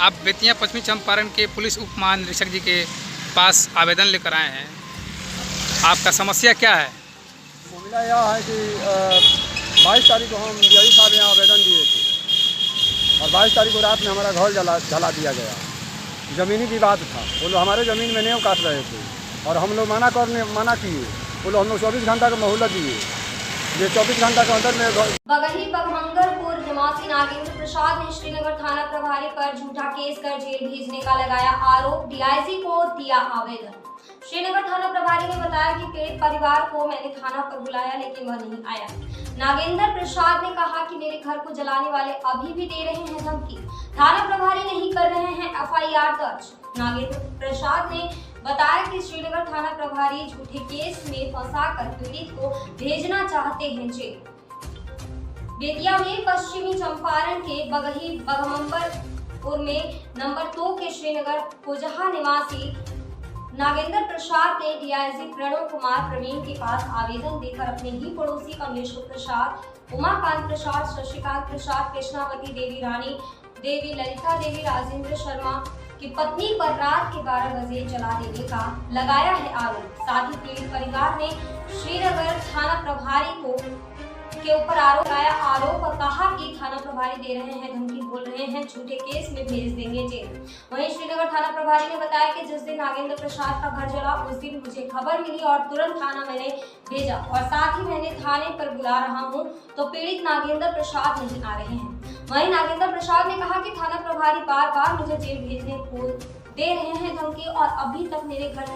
आप बेतिया पश्चिमी चंपारण के पुलिस उप महानिरीक्षक जी के पास आवेदन लेकर आए हैं। आपका समस्या क्या है? मामला यह है कि 22 तारीख को हम DI साहब यहाँ आवेदन दिए थे और 22 तारीख को रात में हमारा घर जला दिया गया। ज़मीनी विवाद था, वो लोग हमारे ज़मीन में नेव काट रहे थे और हम लोग मना किए। वो लोग हम लोग 24 घंटा का मोहलत दिए। ये 24 घंटा के अंदर में बगही बगमंगरपुर निवासी नागेंद्र प्रसाद ने श्रीनगर थाना प्रभारी पर झूठा केस कर जेल भेजने का लगाया आरोप। DIG को दिया आवेदन। श्रीनगर थाना प्रभारी ने बताया कि पीड़ित परिवार को मैंने थाना पर बुलाया लेकिन वह नहीं आया। नागेंद्र प्रसाद ने कहा कि मेरे घर को जलाने वाले अभी भी दे रहे हैं धमकी। थाना प्रभारी नहीं कर रहे हैं FIR दर्ज। नागेंद्र प्रसाद ने बताया कि श्रीनगर थाना प्रभारी झूठे केस में फंसाकर पीड़ित को भेजना चाहते हैं जेल। बेतिया में पश्चिमी चंपारण के बगही बगमंगरपुर में नंबर 2 के श्रीनगर कोजहा निवासी नागेंद्र प्रसाद ने DIG प्रणव कुमार प्रवीण के पास आवेदन देकर अपने ही पड़ोसी कमलेश्वर प्रसाद, उमाकांत प्रसाद, शशिकांत प्रसाद, कृष्णावती देवी, रानी देवी, ललिता देवी, राजेंद्र शर्मा की पत्नी पर रात के 12 बजे जला देने का लगाया है आरोप। साथ ही पीड़ित परिवार ने श्रीनगर थाना प्रभारी के ऊपर आरोप लगाया और कहा कि थाना प्रभारी दे रहे हैं धमकी, बोल रहे हैं झूठे केस में भेज देंगे जेल। वहीं श्रीनगर थाना प्रभारी ने बताया कि जिस दिन नागेंद्र प्रसाद का घर जला उस दिन मुझे खबर मिली और तुरंत थाना मैंने भेजा और साथ ही मैंने थाने पर बुला रहा हूं तो पीड़ित नागेंद्र प्रसाद नहीं आ रहे हैं। वहीं नागेंद्र प्रसाद ने कहा कि थाना प्रभारी बार बार मुझे जेल भेजने को दे रहे हैं धमकी और अभी तक मेरे घर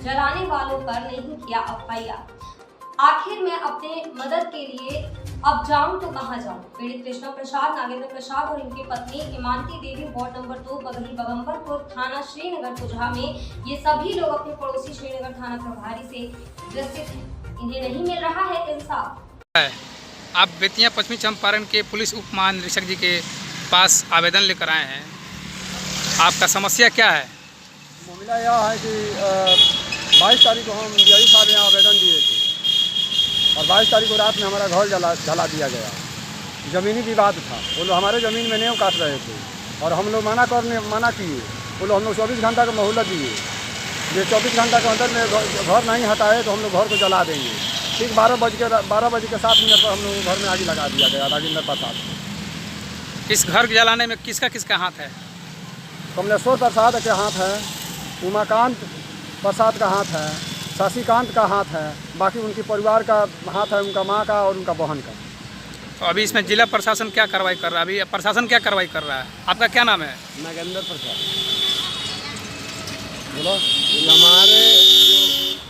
जलाने वालों पर नहीं किया FIR। आखिर मैं अपने मदद के लिए अब जाऊं तो कहां जाऊं। पीड़ित कृष्णा प्रसाद, नागेंद्र प्रसाद और इनकी पत्नी इमानती देवी वार्ड नंबर 2 बगही बगमंगरपुर थाना श्रीनगर कोजहा में ये सभी लोग अपने पड़ोसी श्रीनगर थाना प्रभारी से ग्रसित हैं। इन्हें नहीं मिल रहा है इंसाफ। आप बेतिया पश्चिमी चंपारण के पुलिस उप महानिरीक्षक जी के पास आवेदन लेकर आए हैं। आपका समस्या क्या है? मामला यह है कि 22 तारीख को हम DI साहब यहाँ आवेदन दिए थे और 22 तारीख को रात में हमारा घर जला दिया गया। ज़मीनी विवाद था, वो लोग हमारे ज़मीन में नेव काट रहे थे और हम लोग मना किए। वो लोग हम लोग 24 घंटा का मोहलत दिए। ये 24 घंटा के अंदर में घर नहीं हटाए तो हम लोग घर को जला देंगे। ठीक 12 बज के 7 मिनट पर हम लोग घर में आग लगा दिया गया नागेंद्र प्रसाद। इस घर जलाने में किसका हाथ है? कमलेश्वर प्रसाद के हाथ है, उमाकांत प्रसाद का हाथ है, शशिकांत का हाथ है, बाकी उनके परिवार का हाथ है, उनका माँ का और उनका बहन का। तो अभी इसमें जिला प्रशासन क्या कार्रवाई कर रहा है? अभी प्रशासन क्या कार्रवाई कर रहा है? आपका क्या नाम है? नागेंद्र प्रसाद। बोलो, हमारे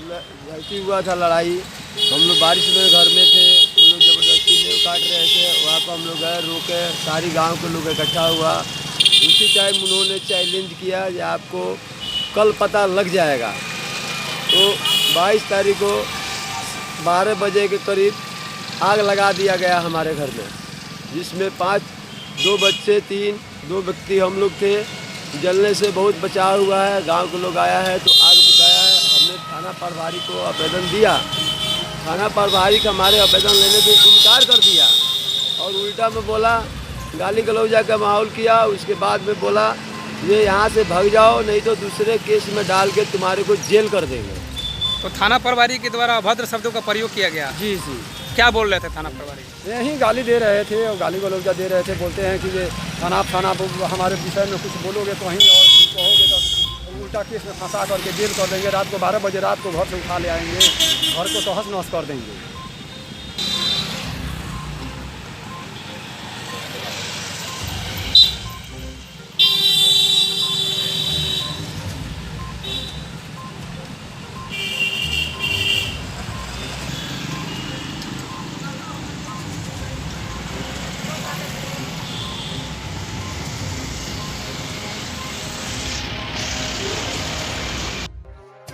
जो ऐसी हुआ था लड़ाई, हम लोग बारिश में घर में थे, उन लोग जबरदस्ती नेव काट रहे थे। वहाँ पर हम लोग गए, रोके, सारी गांव के लोग इकट्ठा हुआ। उसी टाइम उन्होंने चैलेंज किया कि आपको कल पता लग जाएगा। तो 22 तारीख को 12 बजे के करीब आग लगा दिया गया हमारे घर में, जिसमें 2 बच्चे 2 व्यक्ति हम लोग थे। जलने से बहुत बचाव हुआ है, गांव के लोग आया है तो आग बुझाया है। हमने थाना प्रभारी को आवेदन दिया, थाना प्रभारी का हमारे आवेदन लेने से इनकार कर दिया और उल्टा में बोला, गाली गलौजा का माहौल किया। उसके बाद में बोला ये यहाँ से भाग जाओ नहीं तो दूसरे केस में डाल के तुम्हारे को जेल कर देंगे। तो थाना प्रभारी के द्वारा अभद्र शब्दों का प्रयोग किया गया। जी। क्या बोल रहे थे थाना प्रभारी? यही गाली दे रहे थे और गाली गलौजा दे रहे थे। बोलते हैं कि ये थाना हमारे विषय में कुछ बोलोगे तो वहीं और कुछ कहोगे तो उल्टा केस में फंसा करके जेल कर देंगे। रात को 12 बजे रात को घर से उठा ले आएंगे, घर को तहस नहस कर देंगे।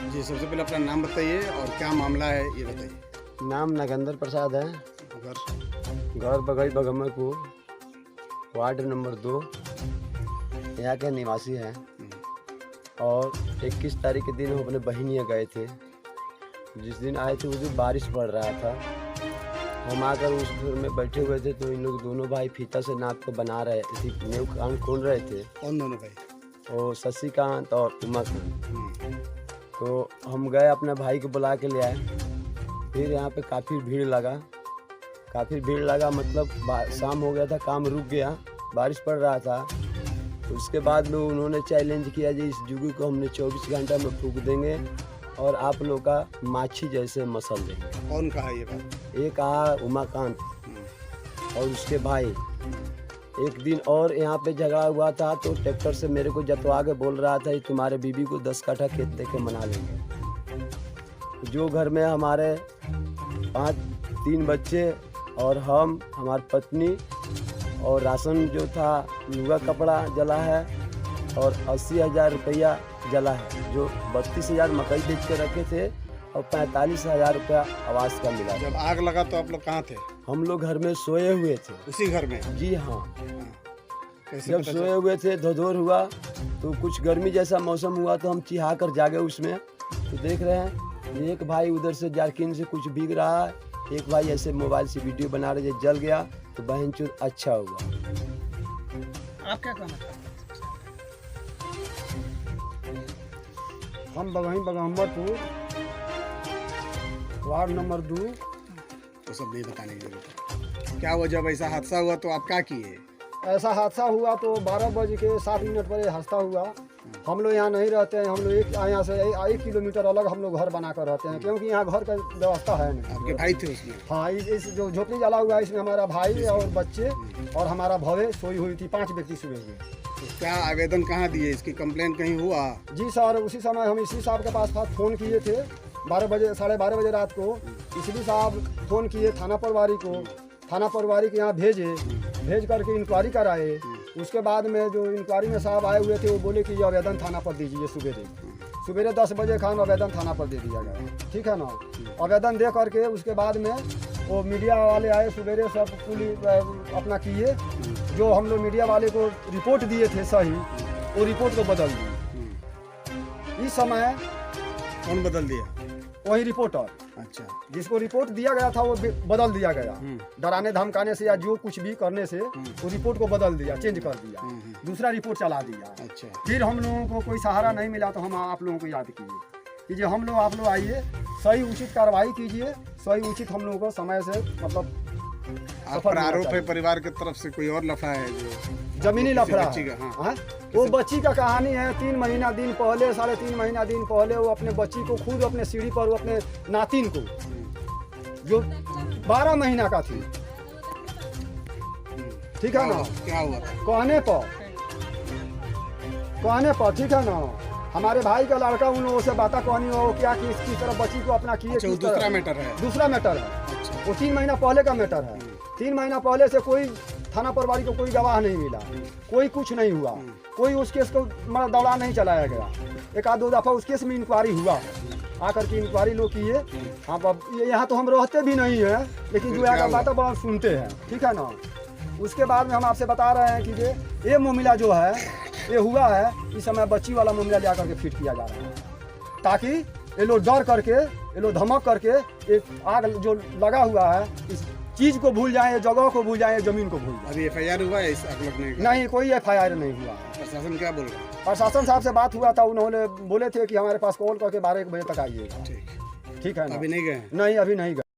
जी, सबसे पहले अपना नाम बताइए और क्या मामला है ये बताइए। नाम नागेंद्र प्रसाद है, घर बगही बगमंगरपुर, वार्ड नंबर 2, यहाँ के निवासी हैं। और 21 तारीख के दिन हम अपने बहनियाँ गए थे। जिस दिन आए थे उस दिन बारिश पड़ रहा था। हम आकर उस घर में बैठे हुए थे तो इन लोग दोनों भाई फीता से नाक को बना रहे थे, नेव कान खोल रहे थे। कौन दोनों भाई? वो शशिकांत और उमाकांत। तो हम गए अपने भाई को बुला के ले आए। फिर यहाँ पे काफ़ी भीड़ लगा, मतलब शाम हो गया था, काम रुक गया, बारिश पड़ रहा था। उसके बाद में उन्होंने चैलेंज किया जी इस जुगू को हमने 24 घंटा में फूंक देंगे और आप लोग का माछी जैसे मसल देंगे। कौन कहा ये बात? ये कहा उमाकांत और उसके भाई। एक दिन और यहाँ पे झगड़ा हुआ था तो ट्रैक्टर से मेरे को जतवा के बोल रहा था कि तुम्हारे बीबी को 10 कट्ठा खेत दे के मना लेंगे। जो घर में हमारे 3 बच्चे और हम, हमारी पत्नी और राशन जो था लुगा कपड़ा जला है और 80,000 रुपया जला है। जो 32,000 मकई बेच के रखे थे और 45,000 रुपया आवास का मिला। जब आग लगा तो आप लोग कहाँ थे? हम लोग घर में सोए हुए थे। उसी घर में? जी हाँ। कैसे जब पता सोए हुए थे, धोधोर हुआ तो कुछ गर्मी जैसा मौसम हुआ तो हम चिहा कर जागे उसमें। तो देख रहे हैं एक भाई उधर से जारकिन से कुछ भीग रहा है, एक भाई ऐसे मोबाइल से वीडियो बना रहे, जल गया तो बहन चोर अच्छा हुआ। आप क्या कहना चाहते हम वहीं बगम्बरपुर वार्ड नंबर 2। तो सब नहीं बताने की जरूरत है। क्या हुआ जब ऐसा हादसा हुआ तो आप क्या किए? ऐसा हादसा हुआ तो 12:07 पर ये हादसा हुआ। हम लोग यहाँ नहीं रहते हैं, हम लोग यहाँ से 1 किलोमीटर अलग हम लोग घर बना कर रहते हैं, क्योंकि यहाँ घर का व्यवस्था है नहीं। आपके भाई थे उसमें? हाँ, इस जो झोपड़ी जला हुआ है इसमें हमारा भाई और बच्चे और हमारा भवे सोई हुई थी। 5 व्यक्ति सोए हुए। तो क्या आवेदन कहाँ दिए? इसकी कंप्लेंट कहीं हुआ? जी सर, उसी समय हम इसी साहब के पास फ़ोन किए थे 12 साढ़े 12 बजे रात को। इसलिए साहब फ़ोन किए थाना प्रभारी को, थाना प्रभारी के यहाँ भेज करके इंक्वायरी कराए। उसके बाद में जो इंक्वायरी में साहब आए हुए थे वो बोले कि ये आवेदन थाना पर दीजिए सुबह 10 बजे खान आवेदन थाना पर दे दिया गया। ठीक है ना। आवेदन दे करके उसके बाद में वो मीडिया वाले आए सवेरे, सब पुलिस अपना किए। जो हम लोग मीडिया वाले को रिपोर्ट दिए थे सही, वो रिपोर्ट को बदल दिए। इस समय कौन बदल दिया? वही रिपोर्टर। अच्छा। जिसको रिपोर्ट दिया गया था वो बदल दिया गया। डराने धमकाने से या जो कुछ भी करने से वो रिपोर्ट को बदल दिया, चेंज कर दिया, दूसरा रिपोर्ट चला दिया। अच्छा। फिर हम लोगों को कोई सहारा नहीं मिला तो हम आप लोगों को याद किए कि जो आप लोग आइए, सही उचित कार्रवाई कीजिए, सही उचित हम लोगों को समय से मतलब आप पर आरोप है परिवार की तरफ से कोई और लफड़ा है जो जमीनी लफड़ा बच्ची का? है। हाँ? वो बच्ची का कहानी है। 3 महीना दिन पहले, 3.5 महीना दिन पहले वो अपने बच्ची को खुद अपने सीढ़ी पर, वो अपने नातिन को जो 12 महीना का थी, ठीक है ना, क्या हुआ था? कहने पर ठीक है ना, हमारे भाई का लड़का उन लोगों से बात कहनी हो क्या कि इसकी तरफ बच्ची को अपना किए। अच्छा, दूसरा मैटर है? दूसरा मैटर है। अच्छा। वो 3 महीना पहले का मैटर है। 3 महीना पहले से कोई थाना प्रभारी को कोई गवाह नहीं मिला, कोई कुछ नहीं हुआ, कोई उस केस को मतलब दौड़ा नहीं चलाया गया। 1-2 दफ़ा उस केस में इंक्वायरी हुआ, आकर के इंक्वायरी लोग किए। हाँ, यहाँ तो हम रहते भी नहीं हैं, लेकिन जो यहाँ का वातावरण सुनते हैं। ठीक है ना। उसके बाद में हम आपसे बता रहे हैं कि ये मामला जो है ये हुआ है, इस समय बच्ची वाला मामला ले आकर के फिट किया जा रहा है, ताकि ये लोग डर करके, ये लोग धमक करके एक आग जो लगा हुआ है इस चीज़ को भूल जाएं, जगह को भूल जाएं, जमीन को भूल जाएं। अभी FIR हुआ है इस आग लगने का? नहीं, कोई FIR नहीं हुआ। प्रशासन क्या बोल रहा है? प्रशासन साहब से बात हुआ था, उन्होंने बोले थे कि हमारे पास कॉल करके 12-1 बजे तक आइएगा। ठीक है ना। अभी नहीं गए? नहीं, अभी नहीं गए।